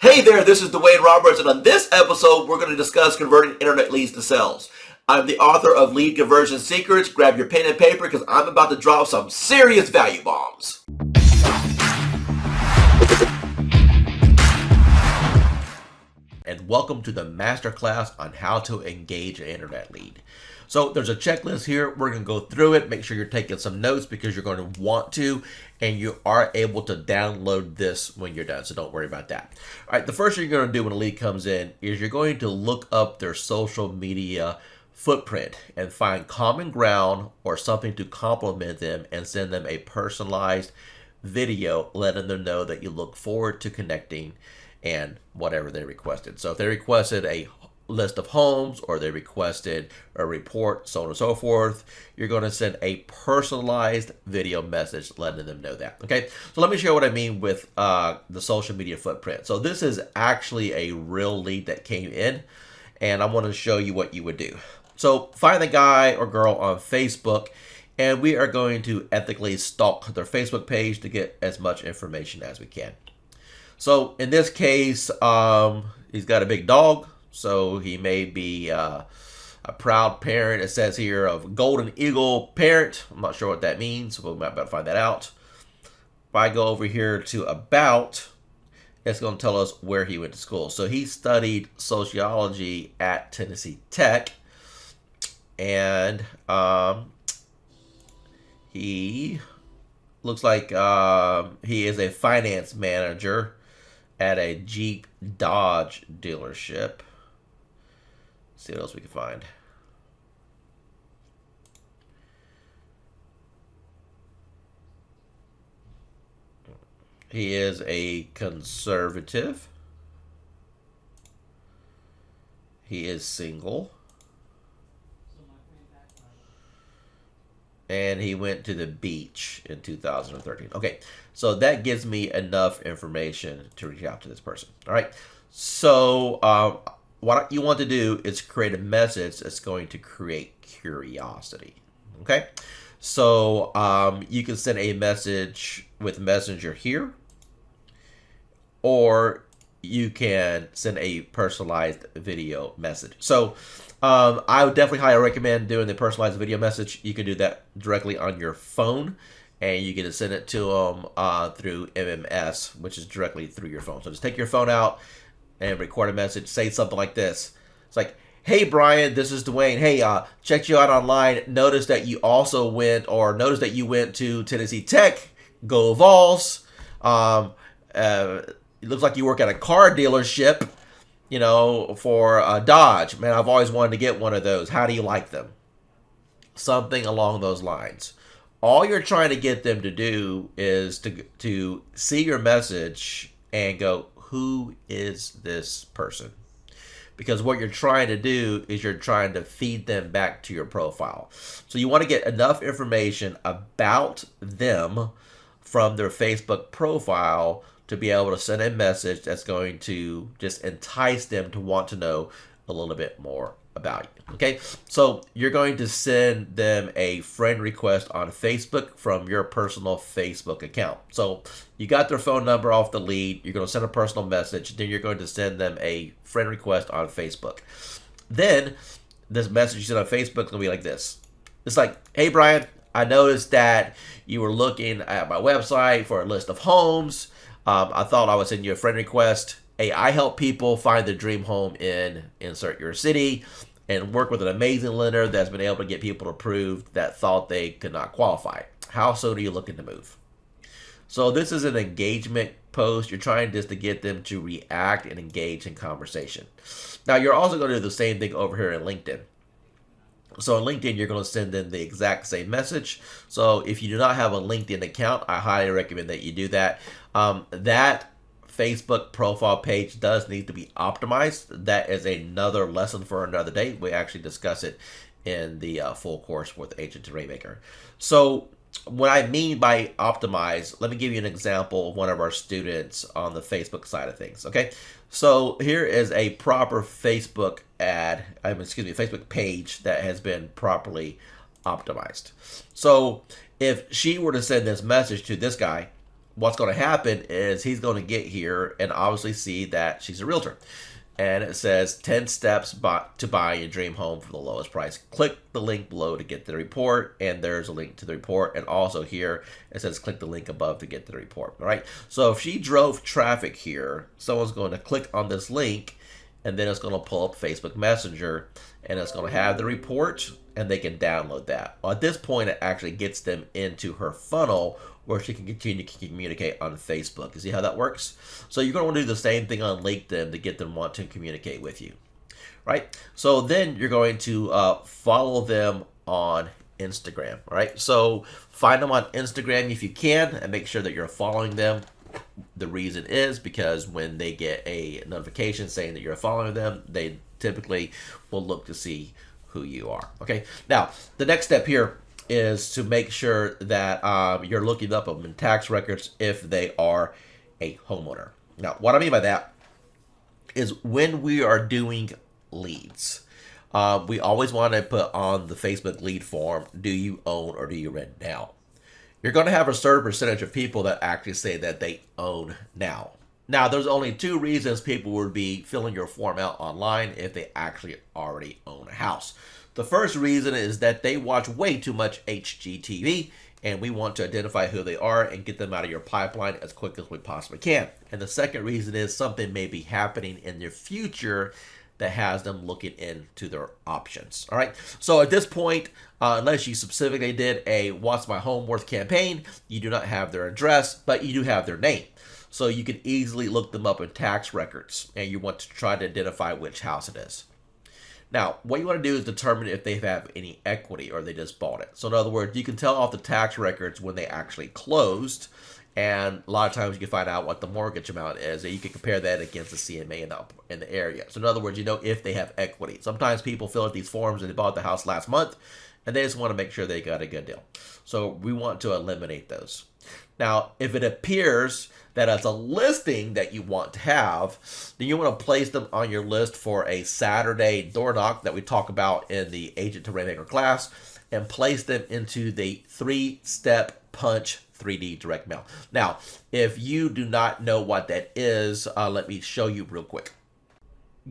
Hey there, this is Dwayne Roberts, and on this episode, we're going to discuss converting internet leads to sales. I'm the author of Lead Conversion Secrets. Grab your pen and paper because I'm about to drop some serious value bombs. And welcome to the masterclass on how to engage an internet lead. So there's a checklist here. We're going to go through it. Make sure you're taking some notes because you're going to want to, and you are able to download this when you're done. So don't worry about that. All right, the first thing you're going to do when a lead comes in is you're going to look up their social media footprint and find common ground or something to complement them and send them a personalized video letting them know that you look forward to connecting and whatever they requested. So if they requested a list of homes or they requested a report, so on and so forth, you're going to send a personalized video message letting them know that. Okay, so let me show you what I mean with the social media footprint. So this is actually a real lead that came in, and I want to show you what you would do. So find the guy or girl on Facebook, and we are going to ethically stalk their Facebook page to get as much information as we can. So in this case, he's got a big dog. So he may be a proud parent. It says here of Golden Eagle parent. I'm not sure what that means. We might better find that out. If I go over here to about, it's going to tell us where he went to school. So he studied sociology at Tennessee Tech. And he looks like he is a finance manager at a Jeep Dodge dealership. Let's see what else we can find. He is a conservative. He is single. And he went to the beach in 2013. Okay, so that gives me enough information to reach out to this person. All right, so what you want to do is create a message that's going to create curiosity. Okay, so you can send a message with Messenger here, or you can send a personalized video message. So I would definitely highly recommend doing the personalized video message. You can do that directly on your phone, and you can send it to them through MMS, which is directly through your phone. So just take your phone out and record a message. Say something like this. It's like, hey, Brian, this is Dwayne. Hey, checked you out online. Noticed that you also went to Tennessee Tech. Go Vols. It looks like you work at a car dealership, you know, for Dodge. Man, I've always wanted to get one of those. How do you like them? Something along those lines. All you're trying to get them to do is to see your message and go, who is this person? Because what you're trying to do is you're trying to feed them back to your profile. So you want to get enough information about them from their Facebook profile to be able to send a message that's going to just entice them to want to know a little bit more about you. Okay, so you're going to send them a friend request on Facebook from your personal Facebook account. So you got their phone number off the lead. You're going to send a personal message. Then you're going to send them a friend request on Facebook. Then this message you send on Facebook is going to be like this. It's like, hey, Brian, I noticed that you were looking at my website for a list of homes. I thought I would send you a friend request. Hey, I help people find their dream home in insert your city and work with an amazing lender that's been able to get people approved that thought they could not qualify. How soon are you looking to move? So this is an engagement post. You're trying just to get them to react and engage in conversation. Now, you're also going to do the same thing over here in LinkedIn. So on LinkedIn, you're going to send them the exact same message. So if you do not have a LinkedIn account, I highly recommend that you do that. That Facebook profile page does need to be optimized. That is another lesson for another day. We actually discuss it in the full course with Agent to Rainmaker. So what I mean by optimize, let me give you an example of one of our students on the Facebook side of things. Okay, so here is a proper Facebook Facebook page that has been properly optimized. So if she were to send this message to this guy, what's going to happen is he's going to get here and obviously see that she's a realtor. And it says 10 steps to buy your dream home for the lowest price. Click the link below to get the report, and there's a link to the report. And also here it says click the link above to get the report. All right. So if she drove traffic here, someone's going to click on this link, and then it's going to pull up Facebook Messenger, and it's going to have the report, and they can download that. Well, at this point, it actually gets them into her funnel where she can continue to communicate on Facebook. You see how that works? So you're going to want to do the same thing on LinkedIn to get them want to communicate with you, right? So then you're going to follow them on Instagram, right? So find them on Instagram if you can, and make sure that you're following them. The reason is because when they get a notification saying that you're following them, they typically will look to see who you are. Okay. Now, the next step here is to make sure that you're looking up them in tax records if they are a homeowner. Now, what I mean by that is when we are doing leads, we always want to put on the Facebook lead form, do you own or do you rent now? You're going to have a certain percentage of people that actually say that they own now. Now, there's only two reasons people would be filling your form out online if they actually already own a house. The first reason is that they watch way too much HGTV, and we want to identify who they are and get them out of your pipeline as quick as we possibly can. And the second reason is something may be happening in their future that has them looking into their options. All right. So at this point, unless you specifically did a What's My Home Worth campaign, you do not have their address, but you do have their name. So you can easily look them up in tax records, and you want to try to identify which house it is. Now, what you want to do is determine if they have any equity or they just bought it. So in other words, you can tell off the tax records when they actually closed, and a lot of times you can find out what the mortgage amount is, and you can compare that against the CMA in the area. So in other words, you know if they have equity. Sometimes people fill out these forms and they bought the house last month, and they just want to make sure they got a good deal. So we want to eliminate those. Now, if it appears that it's a listing that you want to have, then you want to place them on your list for a Saturday door knock that we talk about in the Agent to Rainmaker class, and place them into the 3-step punch 3D direct mail. Now, if you do not know what that is, let me show you real quick.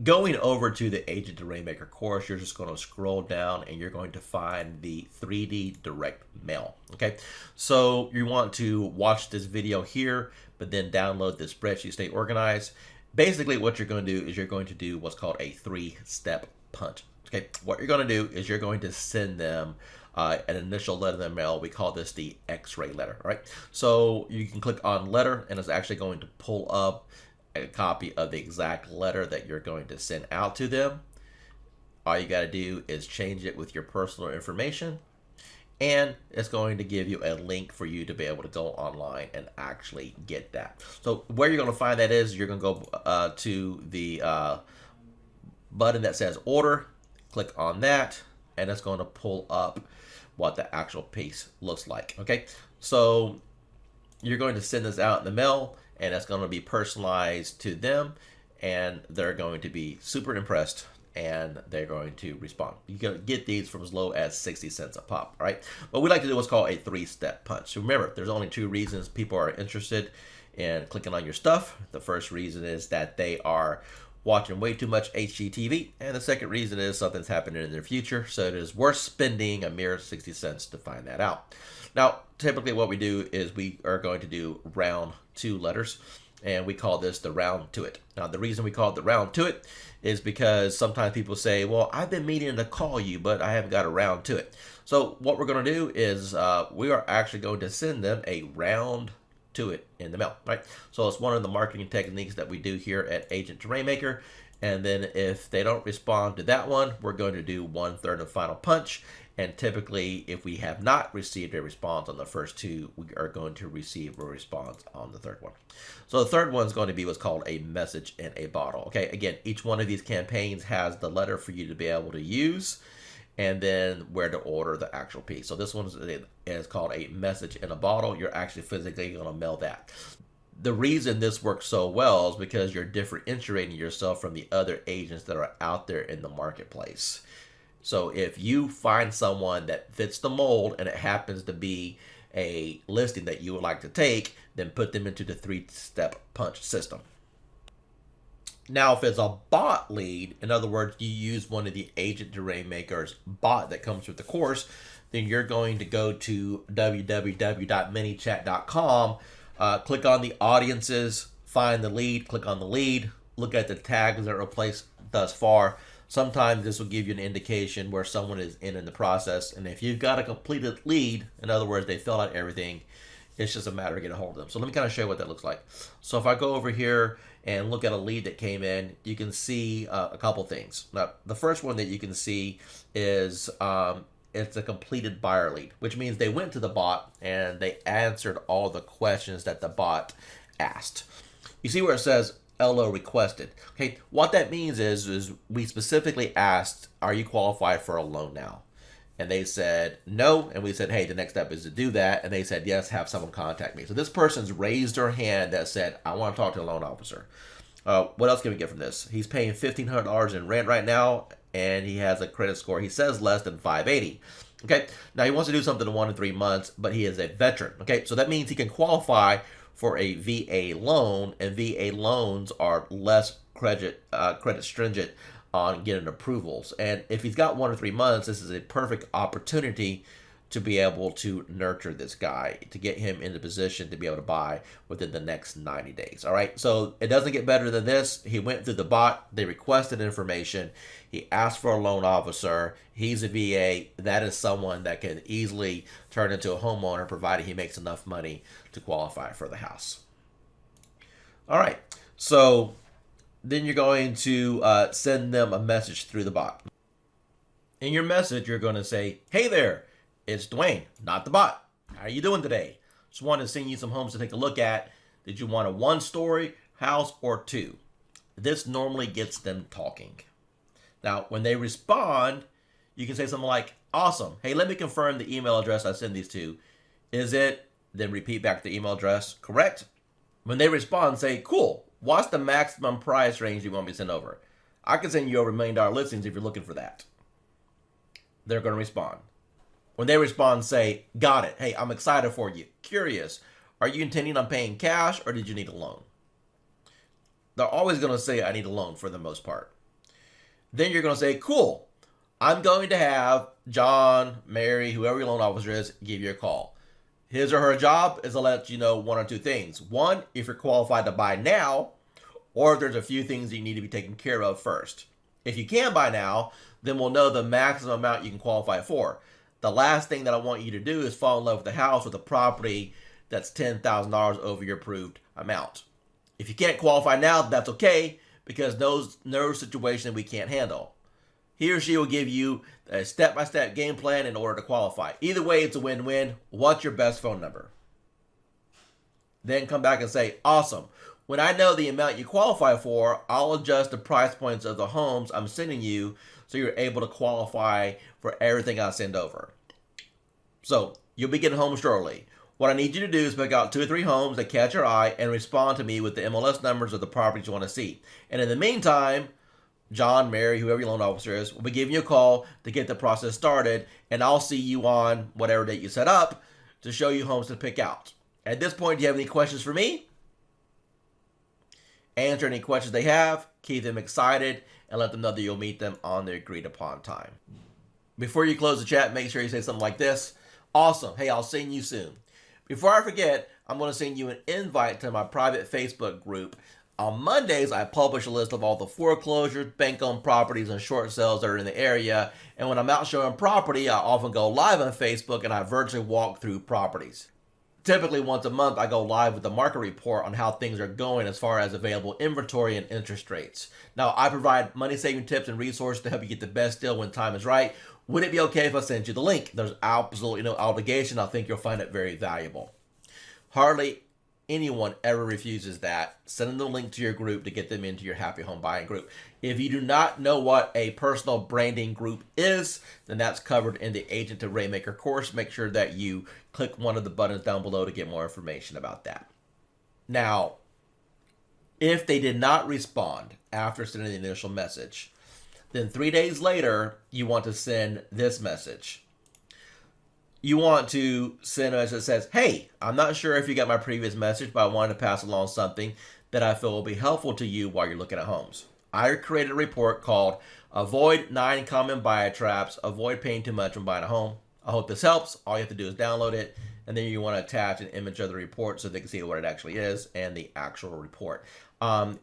Going over to the Agent to Rainmaker course, you're just going to scroll down and you're going to find the 3D direct mail. Okay, so you want to watch this video here, but then download this spreadsheet, stay organized. Basically, what you're going to do is you're going to do what's called a 3-step punch. Okay, what you're going to do is you're going to send them an initial letter in the mail. We call this the X-ray letter. All right, so you can click on letter, and it's actually going to pull up a copy of the exact letter that you're going to send out to them. All you got to do is change it with your personal information, and it's going to give you a link for you to be able to go online and actually get that. So where you're going to find that is you're going to go to the button that says order, click on that, and it's going to pull up what the actual piece looks like. Okay, so you're going to send this out in the mail, and it's going to be personalized to them, and they're going to be super impressed, and they're going to respond. You can get these from as low as 60 cents a pop, right? But we like to do what's called a 3-step punch. So remember, there's only 2 reasons people are interested in clicking on your stuff. The first reason is that they are watching way too much HGTV, and the second reason is something's happening in their future, so it is worth spending a mere 60 cents to find that out. Now, typically what we do is we are going to do round 2 letters, and we call this the round to it. Now, the reason we call it the round to it is because sometimes people say, well, I've been meaning to call you, but I haven't got around to it. So what we're going to do is we are actually going to send them a round to it in the mail, right? So it's one of the marketing techniques that we do here at Agent to Rainmaker. And then if they don't respond to that one, we're going to do 1/3 and final punch. And typically, if we have not received a response on the first 2, we are going to receive a response on the 3rd one. So the 3rd one is going to be what's called a message in a bottle. Okay, again, each one of these campaigns has the letter for you to be able to use, and then where to order the actual piece. So this one is called a message in a bottle. You're actually physically going to mail that. The reason this works so well is because you're differentiating yourself from the other agents that are out there in the marketplace. So if you find someone that fits the mold and it happens to be a listing that you would like to take, then put them into the 3-step punch system. Now, if it's a bot lead, in other words, you use one of the Agent to Rainmaker's bot that comes with the course, then you're going to go to www.manychat.com, click on the audiences, find the lead, click on the lead, look at the tags that are replaced thus far. Sometimes this will give you an indication where someone is in the process. And if you've got a completed lead, in other words, they filled out everything, it's just a matter of getting a hold of them. So let me kind of show you what that looks like. So if I go over here and look at a lead that came in, you can see a couple things. Now, the first one that you can see is it's a completed buyer lead, which means they went to the bot and they answered all the questions that the bot asked. You see where it says LO requested. Okay, what that means is we specifically asked, are you qualified for a loan now? And they said no, and we said, hey, the next step is to do that. And they said, yes, have someone contact me. So this person's raised their hand that said, I want to talk to a loan officer. What else can we get from this? He's paying $1,500 in rent right now, and he has a credit score, he says, less than 580. Okay, now he wants to do something in 1 to 3 months, but he is a veteran. Okay, so that means he can qualify for a VA loan, and VA loans are less credit stringent on getting approvals. And if he's got 1 or 3 months, this is a perfect opportunity to be able to nurture this guy, to get him in the position to be able to buy within the next 90 days. All right, so it doesn't get better than this. He went through the bot, they requested information, he asked for a loan officer, he's a VA. That is someone that can easily turn into a homeowner, provided he makes enough money to qualify for the house. All right, so then you're going to send them a message through the bot. In your message, you're going to say, hey there, it's Dwayne, not the bot. How are you doing today? Just wanted to send you some homes to take a look at. Did you want a 1-story house or 2? This normally gets them talking. Now, when they respond, you can say something like, awesome. Hey, let me confirm the email address I send these to. Is it? Then repeat back the email address. Correct? When they respond, say, cool. What's the maximum price range you want me to send over? I can send you over $1 million listings if you're looking for that. They're going to respond. When they respond, say, got it. Hey, I'm excited for you. Curious. Are you intending on paying cash or did you need a loan? They're always going to say, I need a loan for the most part. Then you're going to say, cool. I'm going to have John, Mary, whoever your loan officer is, give you a call. His or her job is to let you know 1 or 2 things. 1, if you're qualified to buy now, or if there's a few things you need to be taken care of first. If you can buy now, then we'll know the maximum amount you can qualify for. The last thing that I want you to do is fall in love with the house with a property that's $10,000 over your approved amount. If you can't qualify now, that's okay, because no situation we can't handle. He or she will give you a step-by-step game plan in order to qualify. Either way, it's a win-win. What's your best phone number? Then come back and say, awesome. When I know the amount you qualify for, I'll adjust the price points of the homes I'm sending you so you're able to qualify for everything I send over. So you'll be getting homes shortly. What I need you to do is pick out 2 or 3 homes that catch your eye and respond to me with the MLS numbers of the properties you want to see. And in the meantime, John, Mary, whoever your loan officer is, will be giving you a call to get the process started, and I'll see you on whatever date you set up to show you homes to pick out. At this point, do you have any questions for me? Answer any questions they have, keep them excited, and let them know that you'll meet them on the agreed upon time. Before you close the chat, make sure you say something like this. Awesome. Hey, I'll see you soon. Before I forget, I'm going to send you an invite to my private Facebook group. On Mondays, I publish a list of all the foreclosures, bank-owned properties, and short sales that are in the area. And when I'm out showing property, I often go live on Facebook and I virtually walk through properties. Typically, once a month, I go live with the market report on how things are going as far as available inventory and interest rates. Now, I provide money-saving tips and resources to help you get the best deal when time is right. Would it be okay if I sent you the link? There's absolutely no obligation. I think you'll find it very valuable. Hardly anyone ever refuses that. Send them the link to your group to get them into your happy home buying group. If you do not know what a personal branding group is, then that's covered in the Agent to Rainmaker course. Make sure that you click one of the buttons down below to get more information about that. Now, if they did not respond after sending the initial message, then 3 days later, you want to send this message. you want to send a message that says, hey, I'm not sure if you got my previous message, but I wanted to pass along something that I feel will be helpful to you while you're looking at homes. I created a report called Avoid 9 Common Buyer Traps, Avoid Paying Too Much When Buying a Home. I hope this helps. All you have to do is download it, and then you want to attach an image of the report so they can see what it actually is and the actual report.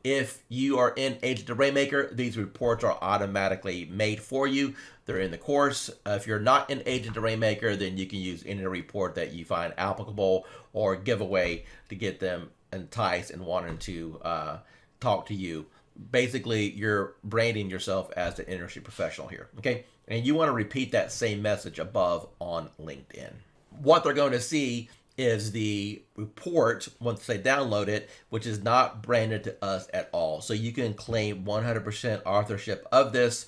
If you are in Agent to Rainmaker, these reports are automatically made for you. They're in the course. If you're not in Agent to Rainmaker, then you can use any report that you find applicable or giveaway to get them enticed and wanting to talk to you. Basically, you're branding yourself as the industry professional here, okay? And you want to repeat that same message above on LinkedIn. What they're going to see is the report once they download it, which is not branded to us at all. So you can claim 100% authorship of this.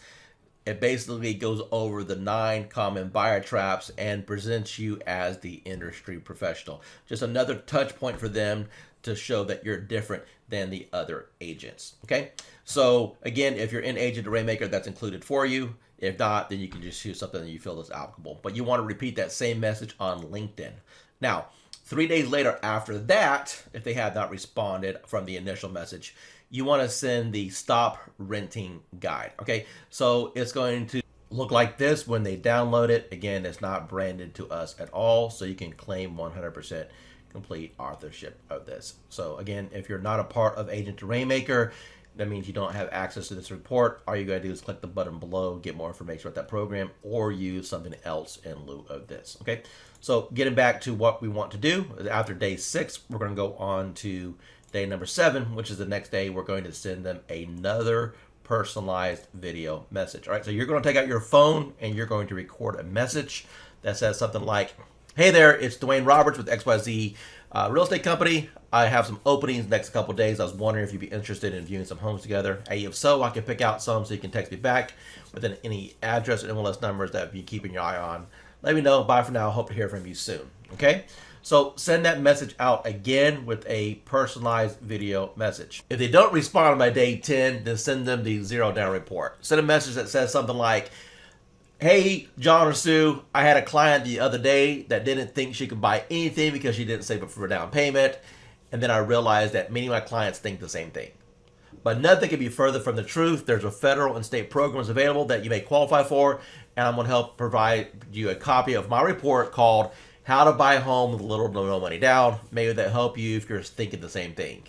It basically goes over the 9 common buyer traps and presents you as the industry professional. Just another touch point for them to show that you're different than the other agents. Okay, so again, if you're in Agent to Rainmaker, that's included for you. If not, then you can just choose something that you feel is applicable. But you want to repeat that same message on LinkedIn. Now, 3 days later after that, if they have not responded from the initial message, you want to send the stop renting guide. Okay, so it's going to look like this when they download it. Again, it's not branded to us at all, so you can claim 100% complete authorship of this. So again, if you're not a part of Agent to Rainmaker, that means you don't have access to this report. All you gotta do is click the button below, get more information about that program, or use something else in lieu of this. Okay, so getting back to what we want to do, after day 6, we're gonna go on to day number 7, which is the next day. We're going to send them another personalized video message. All right, so you're going to take out your phone and you're going to record a message that says something like, hey there, it's Dwayne Roberts with XYZ Real Estate Company. I have some openings next couple of days. I was wondering if you'd be interested in viewing some homes together. Hey, if so, I can pick out some so you can text me back with any address or MLS numbers that you're keeping your eye on. Let me know. Bye for now. Hope to hear from you soon. Okay? So send that message out again with a personalized video message. If they don't respond by day 10, then send them the 0 down report. Send a message that says something like, hey, John or Sue, I had a client the other day that didn't think she could buy anything because she didn't save up for a down payment. And then I realized that many of my clients think the same thing. But nothing can be further from the truth. There's a federal and state programs available that you may qualify for. And I'm going to help provide you a copy of my report called How to Buy a Home with Little to No Money Down. Maybe that help you if you're thinking the same thing.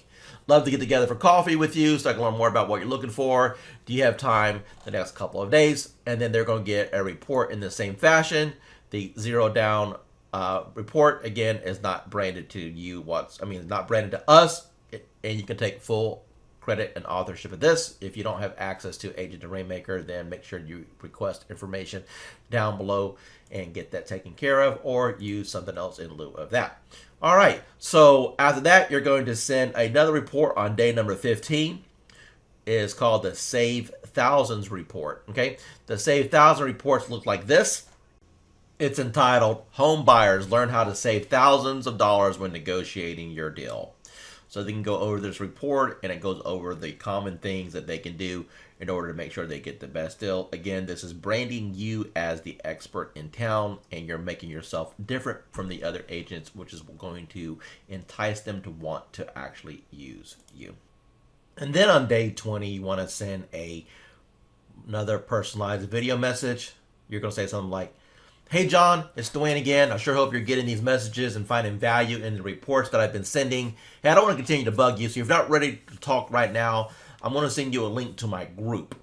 Love to get together for coffee with you so I can learn more about what you're looking for. Do you have time the next couple of days? And then they're going to get a report in the same fashion. The 0 down report, again, is not branded to you. It's not branded to us. And you can take full credit and authorship of this. If you don't have access to Agent to Rainmaker, then make sure you request information down below and get that taken care of, or use something else in lieu of that. All right, so after that, you're going to send another report on day number 15. It is called the Save Thousands report. Okay, the Save Thousands reports look like this. It's entitled Home Buyers Learn How to Save Thousands of Dollars When Negotiating Your Deal. So they can go over this report, and it goes over the common things that they can do in order to make sure they get the best deal. Again, this is branding you as the expert in town, and you're making yourself different from the other agents, which is going to entice them to want to actually use you. And then on day 20, you want to send another personalized video message. You're going to say something like, hey John, it's Dwayne again. I sure hope you're getting these messages and finding value in the reports that I've been sending. Hey, I don't want to continue to bug you, so if you're not ready to talk right now, I'm going to send you a link to my group.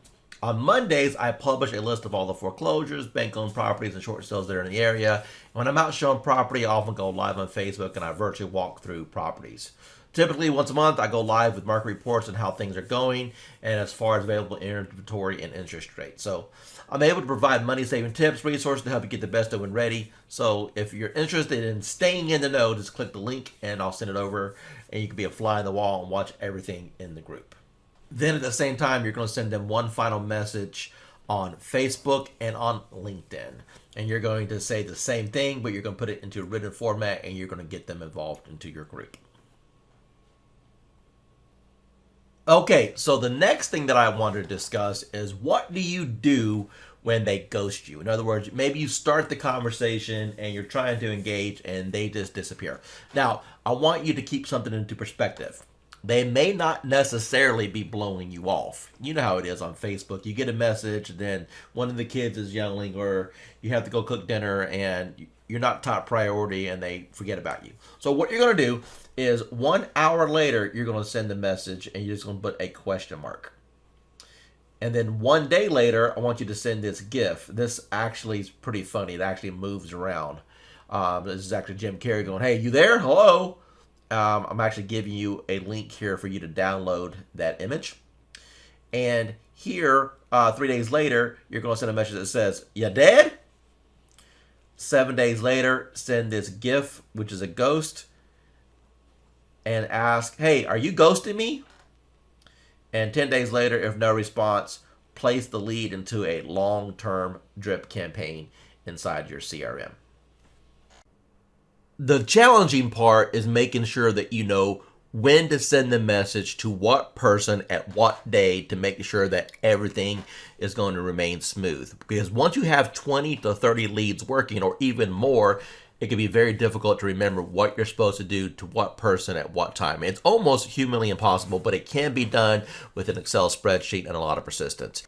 On Mondays, I publish a list of all the foreclosures, bank-owned properties, and short sales that are in the area. When I'm out showing property, I often go live on Facebook, and I virtually walk through properties. Typically, once a month, I go live with market reports on how things are going and as far as available inventory and interest rates. So I'm able to provide money-saving tips, resources to help you get the best of when ready. So if you're interested in staying in the know, just click the link and I'll send it over, and you can be a fly on the wall and watch everything in the group. Then at the same time, you're going to send them one final message on Facebook and on LinkedIn. And you're going to say the same thing, but you're going to put it into a written format, and you're going to get them involved into your group. Okay, so the next thing that I wanted to discuss is, what do you do when they ghost you. In other words, maybe you start the conversation and you're trying to engage and they just disappear. Now, I want you to keep something into perspective. They may not necessarily be blowing you off. You know how it is on Facebook. You get a message, and then one of the kids is yelling, or you have to go cook dinner and you're not top priority and they forget about you. So what you're going to do is 1 hour later, you're going to send the message and you're just going to put a question mark. And then 1 day later, I want you to send this GIF. This actually is pretty funny. It actually moves around. This is actually Jim Carrey going, "Hey, you there? Hello?" I'm actually giving you a link here for you to download that image. And here, 3 days later, you're going to send a message that says, "You dead?" 7 days later, send this GIF, which is a ghost, and ask, "Hey, are you ghosting me?" And 10 days later, if no response, place the lead into a long-term drip campaign inside your CRM. The challenging part is making sure that you know when to send the message to what person at what day to make sure that everything is going to remain smooth. Because once you have 20 to 30 leads working, or even more, it can be very difficult to remember what you're supposed to do to what person at what time. It's almost humanly impossible, but it can be done with an Excel spreadsheet and a lot of persistence.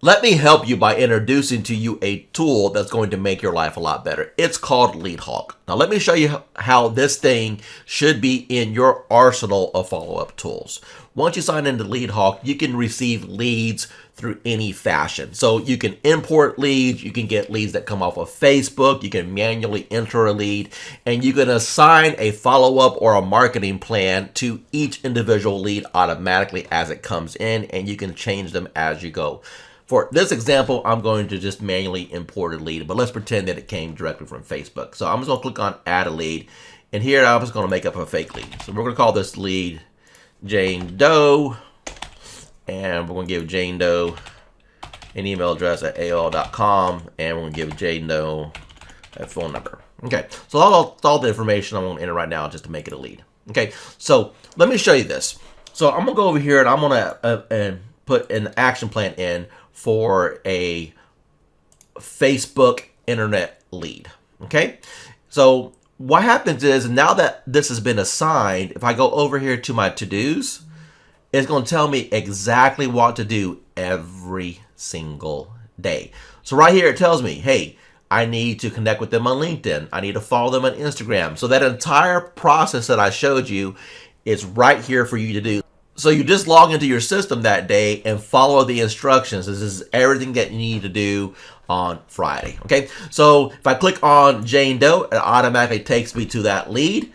Let me help you by introducing to you a tool that's going to make your life a lot better. It's called LeadHawk. Now let me show you how this thing should be in your arsenal of follow-up tools. Once you sign into LeadHawk, you can receive leads through any fashion. So you can import leads, you can get leads that come off of Facebook, you can manually enter a lead, and you can assign a follow-up or a marketing plan to each individual lead automatically as it comes in, and you can change them as you go. For this example, I'm going to just manually import a lead, but let's pretend that it came directly from Facebook. So I'm just going to click on add a lead, and here I'm just going to make up a fake lead. So we're going to call this lead Jane Doe, and we're going to give Jane Doe an email address at AOL.com, and we're going to give Jane Doe a phone number. Okay, so all the information I'm going to enter right now just to make it a lead. Okay, so let me show you this. So I'm going to go over here and I'm going to put an action plan in for a Facebook internet lead. Okay, so what happens is, now that this has been assigned, if I go over here to my to-dos, it's going to tell me exactly what to do every single day. So right here it tells me, hey, I need to connect with them on LinkedIn. I need to follow them on Instagram. So that entire process that I showed you is right here for you to do. So you just log into your system that day and follow the instructions. This is everything that you need to do on Friday. Okay, so if I click on Jane Doe, it automatically takes me to that lead.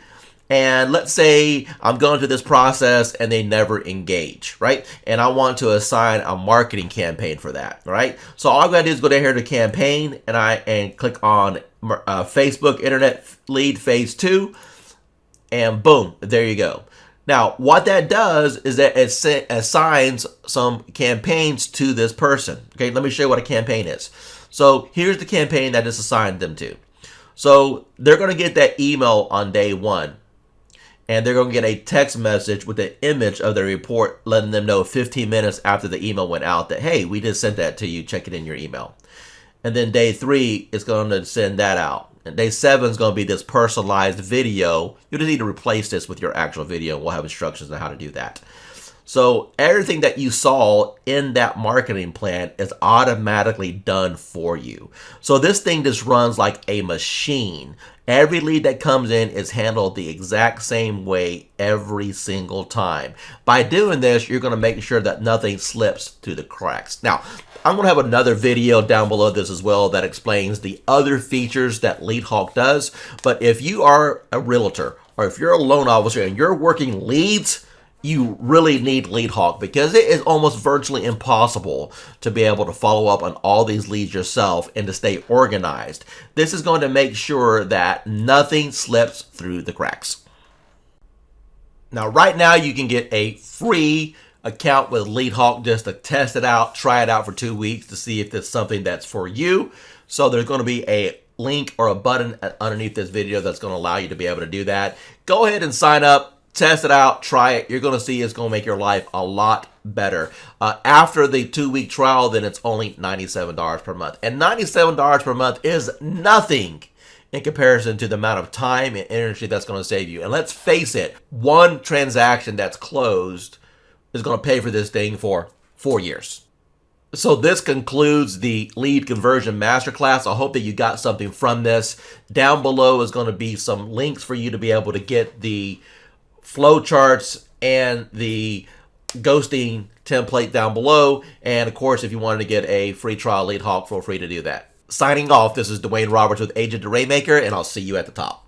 And let's say I'm going through this process and they never engage, right? And I want to assign a marketing campaign for that, right? So all I've got to do is go down here to campaign and click on Facebook Internet Lead Phase 2, and boom, there you go. Now, what that does is that it assigns some campaigns to this person. Okay, let me show you what a campaign is. So here's the campaign that is assigned them to. So they're going to get that email on day 1. And they're going to get a text message with an image of the report letting them know 15 minutes after the email went out that, hey, we just sent that to you. Check it in your email. And then day 3 is going to send that out. And day 7 is going to be this personalized video. You just need to replace this with your actual video, and we'll have instructions on how to do that. So everything that you saw in that marketing plan is automatically done for you. So this thing just runs like a machine. Every lead that comes in is handled the exact same way every single time. By doing this, you're going to make sure that nothing slips through the cracks. Now, I'm going to have another video down below this as well that explains the other features that LeadHawk does. But if you are a realtor or if you're a loan officer and you're working leads, you really need LeadHawk, because it is almost virtually impossible to be able to follow up on all these leads yourself and to stay organized. This is going to make sure that nothing slips through the cracks. Now, right now, you can get a free account with LeadHawk just to test it out, try it out for 2 weeks to see if it's something that's for you. So there's going to be a link or a button underneath this video that's going to allow you to be able to do that. Go ahead and sign up. Test it out, try it. You're going to see it's going to make your life a lot better. After the 2-week trial, then it's only $97 per month. And $97 per month is nothing in comparison to the amount of time and energy that's going to save you. And let's face it, one transaction that's closed is going to pay for this thing for 4 years. So this concludes the lead conversion masterclass. I hope that you got something from this. Down below is going to be some links for you to be able to get the flowcharts and the ghosting template down below. And of course, if you wanted to get a free trial Lead Hawk, feel free to do that. Signing off, this is Dwayne Roberts with Agent the Rainmaker, and I'll see you at the top.